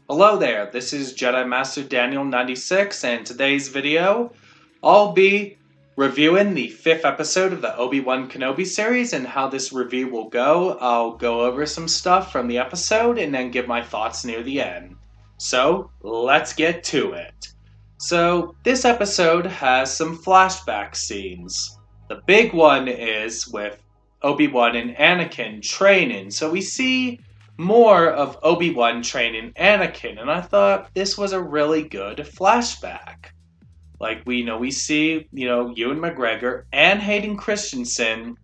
Hello there, this is Jedi Master Daniel 96, and today's video, I'll be reviewing the 5th episode of the Obi Wan Kenobi series and how this review will go. I'll go over some stuff from the episode and then give my thoughts near the end. So, let's get to it. So, this episode has some flashback scenes. The big one is with Obi Wan and Anakin training, so we see more of Obi-Wan training Anakin, and I thought this was a really good flashback. Like we see, Ewan McGregor and Hayden Christensen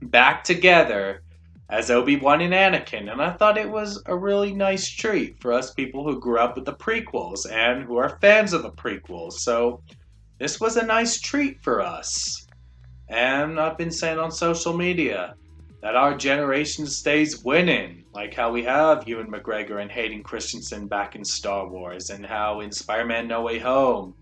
back together as Obi-Wan and Anakin, and I thought it was a really nice treat for us people who grew up with the prequels and who are fans of the prequels. So this was a nice treat for us. And I've been saying on social media that our generation stays winning, like how we have Ewan McGregor and Hayden Christensen back in Star Wars, and how in Spider-Man No Way Home,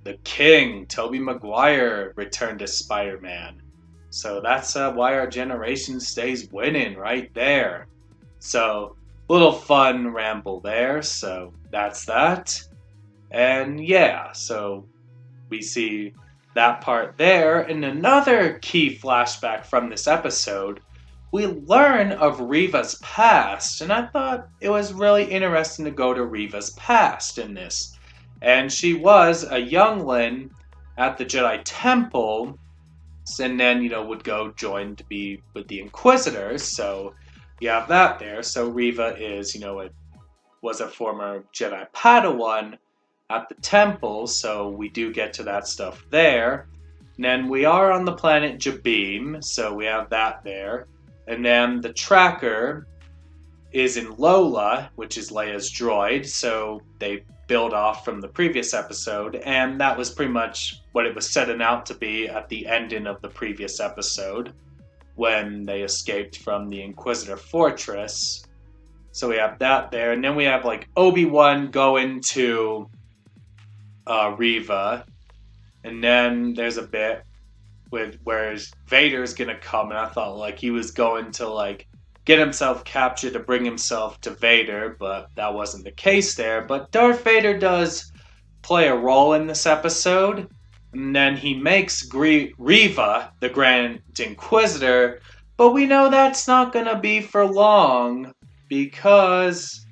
the King, Tobey Maguire, returned as Spider-Man. So that's why our generation stays winning right there. So, little fun ramble there, so that's that. And yeah, so we see that part there. And another key flashback from this episode, we learn of Reva's past, and I thought it was really interesting to go to Reva's past in this. And she was a youngling at the Jedi Temple, and then, would go join to be with the Inquisitors, so you have that there. So Reva is, was a former Jedi Padawan at the temple, so we do get to that stuff there. And then we are on the planet Jabim, so we have that there. And then the tracker is in Lola, which is Leia's droid, so they build off from the previous episode, and that was pretty much what it was setting out to be at the ending of the previous episode, when they escaped from the Inquisitor Fortress. So we have that there, and then we have like Obi-Wan going to Reva, and then there's a bit with where Vader's gonna come, and I thought like he was going to like get himself captured to bring himself to Vader, but that wasn't the case there. But Darth Vader does play a role in this episode, and then he makes Reva the Grand Inquisitor, but we know that's not gonna be for long, because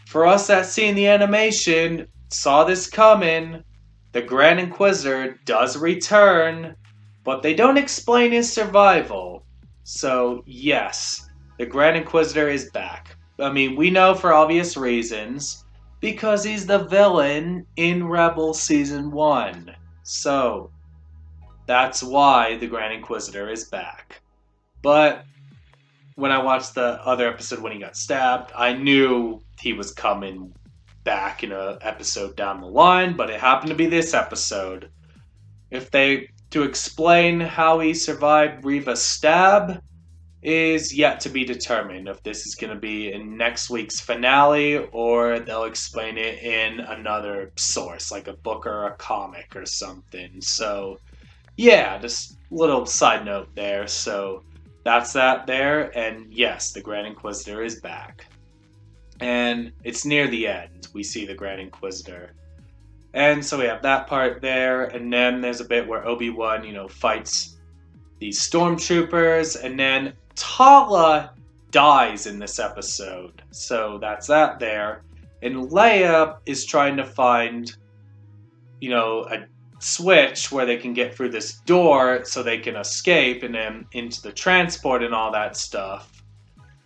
for us that seen the animation, saw this coming, the Grand Inquisitor does return, but they don't explain his survival. So, yes, the Grand Inquisitor is back. I mean, we know for obvious reasons, because he's the villain in Rebels Season 1. So, that's why the Grand Inquisitor is back. But when I watched the other episode when he got stabbed, I knew he was coming back in an episode down the line, but it happened to be this episode. To explain how he survived Reva's stab is yet to be determined. If this is going to be in next week's finale, or they'll explain it in another source, like a book or a comic or something. So, yeah, just a little side note there. So, that's that there, and yes, the Grand Inquisitor is back. And it's near the end, we see the Grand Inquisitor. And so we have that part there, and then there's a bit where Obi-Wan, fights these stormtroopers, and then Tala dies in this episode. So that's that there. And Leia is trying to find, a switch where they can get through this door so they can escape and then into the transport and all that stuff.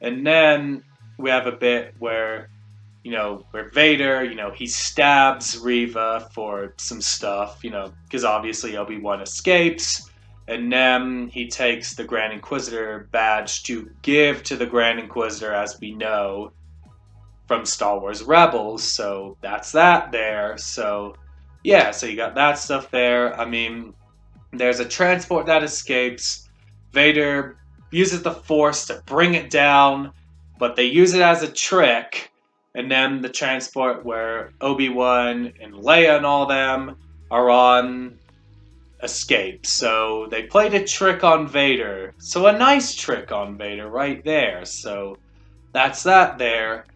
And then we have a bit where Vader, he stabs Reva for some stuff, because obviously Obi-Wan escapes, and then he takes the Grand Inquisitor badge to give to the Grand Inquisitor, as we know from Star Wars Rebels, so that's that there. So, yeah, so you got that stuff there. I mean, there's a transport that escapes. Vader uses the Force to bring it down, but they use it as a trick. And then the transport where Obi-Wan and Leia and all them are on escape. So they played a trick on Vader. So a nice trick on Vader right there. So that's that there.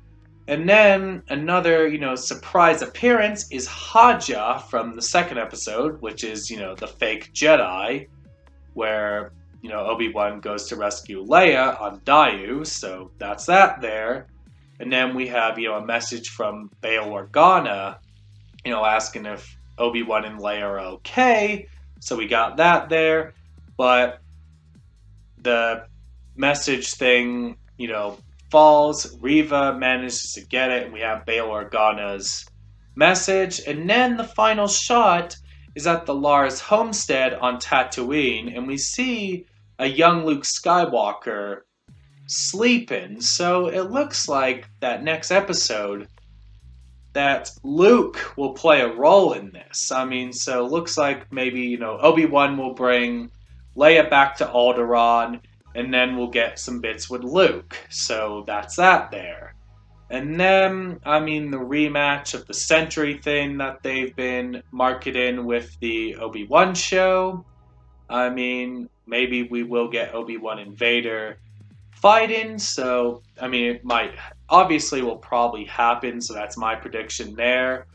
And then another, surprise appearance is Haja from the second episode, which is, the fake Jedi, where, Obi-Wan goes to rescue Leia on Dayu, so that's that there. And then we have, a message from Bail Organa, asking if Obi-Wan and Leia are okay. So we got that there. But the message thing, falls. Riva manages to get it, and we have Bail Organa's message. And then the final shot is at the Lars homestead on Tatooine, and we see a young Luke Skywalker sleeping. So it looks like that next episode that Luke will play a role in this. I mean, so it looks like maybe, Obi-Wan will bring Leia back to Alderaan, and then we'll get some bits with Luke. So that's that there. And then, I mean, the rematch of the Century thing that they've been marketing with the Obi-Wan show. I mean, maybe we will get Obi-Wan and Vader fighting. So, I mean, it might, obviously will probably happen. So that's my prediction there.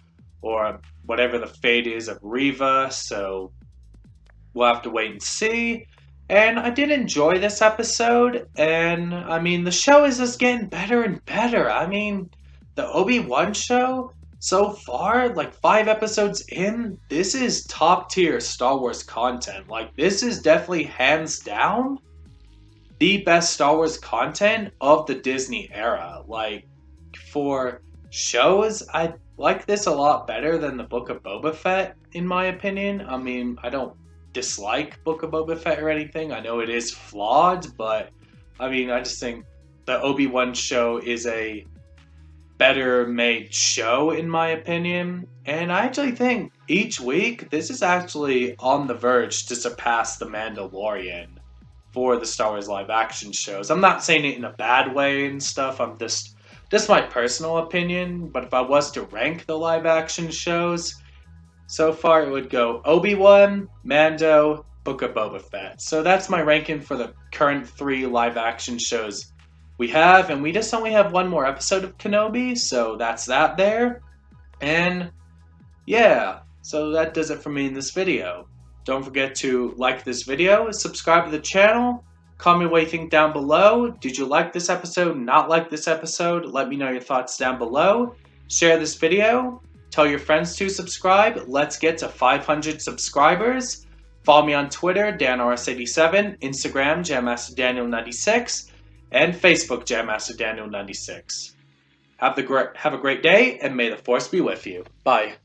Or whatever the fate is of Riva. So we'll have to wait and see. And I did enjoy this episode, and I mean, the show is just getting better and better. I mean, the Obi-Wan show, so far, like 5 episodes in, this is top tier Star Wars content. Like, this is definitely hands down the best Star Wars content of the Disney era. Like, for shows, I like this a lot better than the Book of Boba Fett, in my opinion. I mean, I don't dislike Book of Boba Fett or anything. I know it is flawed, but I mean, I just think the Obi-Wan show is a better made show in my opinion. And I actually think each week this is actually on the verge to surpass The Mandalorian for the Star Wars live action shows. I'm not saying it in a bad way and stuff. I'm just my personal opinion. But if I was to rank the live action shows, so far, it would go Obi-Wan, Mando, Book of Boba Fett. So that's my ranking for the current 3 live-action shows we have. And we just only have one more episode of Kenobi, so that's that there. And yeah, so that does it for me in this video. Don't forget to like this video, subscribe to the channel, comment what you think down below. Did you like this episode, not like this episode? Let me know your thoughts down below. Share this video. Tell your friends to subscribe. Let's get to 500 subscribers. Follow me on Twitter, DanRS87, Instagram, JamMasterDaniel96, and Facebook, JamMasterDaniel96. Have a great day, and may the Force be with you. Bye.